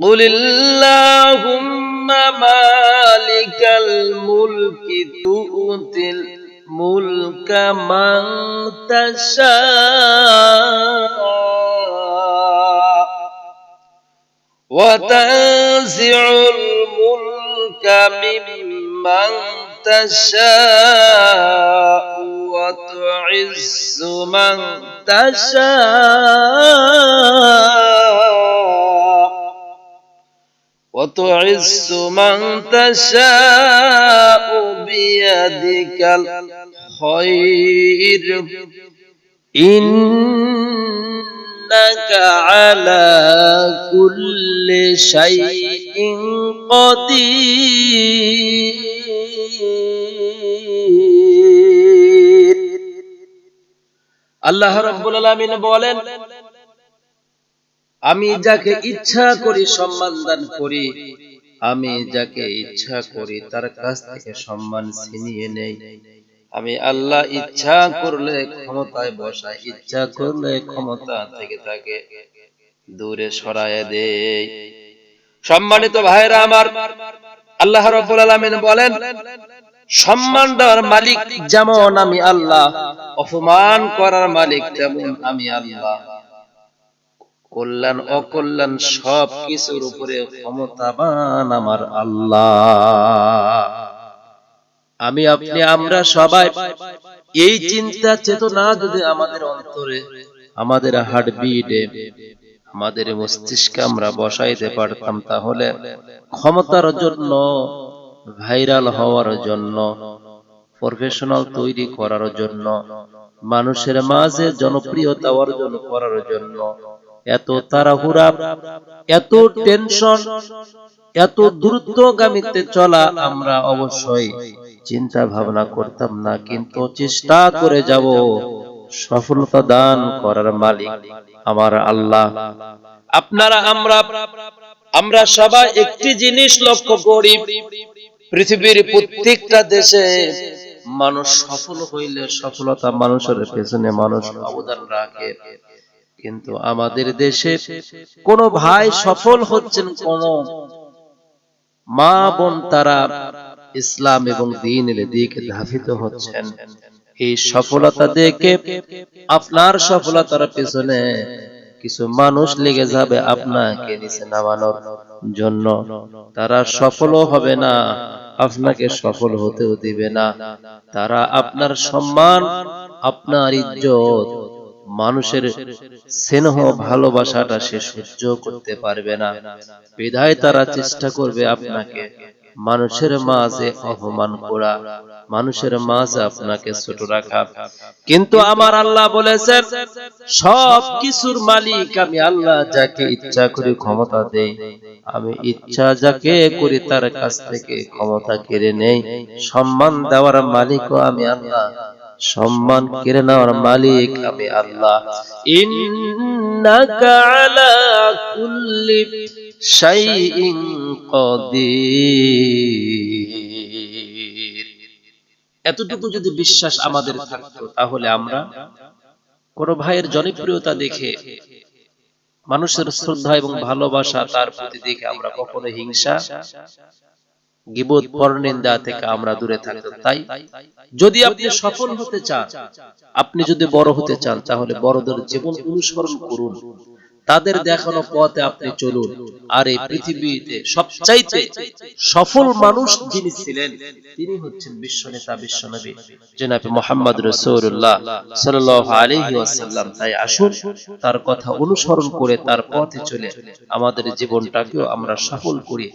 قل اللهم مالك الملك تؤتي الملك من تشاء وتنزع الملك ممن تشاء وتعز من تشاء وتعز من تشاء بيدك الخير إنك على كل شيء قدير আল্লাহ রাব্বুল আলামিন বলেন, আমি যাকে ইচ্ছা করি সম্মান দান করি, আমি যাকে ইচ্ছা করি তার কাছ থেকে সম্মান ছিনিয়ে নেই। আমি আল্লাহ ইচ্ছা করলে ক্ষমতায় বসাই, ইচ্ছা করলে ক্ষমতা থেকে তাকে দূরে সরায় দেই। সম্মানিত ভাইরা আমার, আল্লাহ রাব্বুল আলামিন বলেন, সম্মান দেওয়ার মালিক যেমন আমি আল্লাহ, অপমান করার মালিক তেমন আমি আল্লাহ। কল্যাণ অকল্যাণ সব কিছুর উপরে ক্ষমতাবান আমার আল্লাহ। আমি আপনি আমরা সবাই এই চিন্তা চেতনা যদি আমাদের অন্তরে, আমাদের হার্টবিটে, আমাদের মস্তিষ্কে আমরা বসাইতে পারতাম, তাহলে ক্ষমতার জন্য, ভাইরাল হওয়ার জন্য, প্রফেশনাল তৈরি করার জন্য, মানুষের মাঝে জনপ্রিয়তা অর্জন করার জন্য এত তাড়াহুড়া, এত টেনশন, এত দ্রুতগামীতে চলা আমরা অবশ্যই চিন্তা ভাবনা করতাম না। কিন্তু চেষ্টা করে যাব, সফলতা দান করার মালিক আমার আল্লাহ। আপনারা আমরা সবাই একটি জিনিস লক্ষ্য করি, পৃথিবীর প্রত্যেকটা দেশে মানুষ সফল হইলে সফলতা মানুষের পেছনে মানুষ অবদান রাখে, কিন্তু আমাদের দেশে কোন ভাই সফল হচ্ছেন, কোন মা বোন তারা ইসলাম এবং দ্বীনের দিকে ধাবিত হচ্ছেন, এই সফলতা দেখে আপনার সফলতার পেছনে কিছু মানুষ লেগে যাবে আপনাকে নিচে নামানোর জন্য। তারা সফল হবে না, আপনাকে সফল হতেও দিবে না। তারা আপনার সম্মান, আপনার ইজ্জত, মানুষের স্নেহ ভালোবাসাটা সে সহ্য করতে পারবে না। বিধায় তারা চেষ্টা করবে আপনাকে মানুষের মাঝে অপমান করা, মানুষের মাঝে আপনাকে ছোট রাখা। কিন্তু আমার আল্লাহ বলেছেন, সব কিছুর মালিক আমি আল্লাহ, যাকে ইচ্ছা করি ক্ষমতা দেই, আমি ইচ্ছা যাকে করি তার কাছ থেকে ক্ষমতা কেড়ে নেই। সম্মান দেওয়ার মালিকও আমি আল্লাহ, সম্মান কেড়ে নেওয়ার মালিক আমি আল্লাহ। ইন্নাকা আলা কুল্লি শাইইন কাদির। এতটুকু যদি বিশ্বাস আমাদের থাকতো, তাহলে আমরা কোন ভাইয়ের জনপ্রিয়তা দেখে, মানুষের শ্রদ্ধা এবং ভালোবাসা তার প্রতি দেখে আমরা কখনো হিংসা, গীবত, পরনিন্দা থেকে আমরা দূরে থাকতাম। তাই যদি আপনি সফল হতে চান, আপনি যদি বড় হতে চান, তাহলে বড়দের জীবন অনুসরণ করুন, তাদের দেখানো পথে আপনি চলুন। আর এই পৃথিবীতে সবচাইতে সফল মানুষ যিনি ছিলেন, তিনি হচ্ছেন বিশ্বনেতা, বিশ্বনবী জনাবে মুহাম্মদ রাসূলুল্লাহ সাল্লাল্লাহু আলাইহি ওয়াসাল্লাম। তাই আসুন তার কথা অনুসরণ করে তার পথে চলে আমাদের জীবনটাকেও আমরা সফল করি।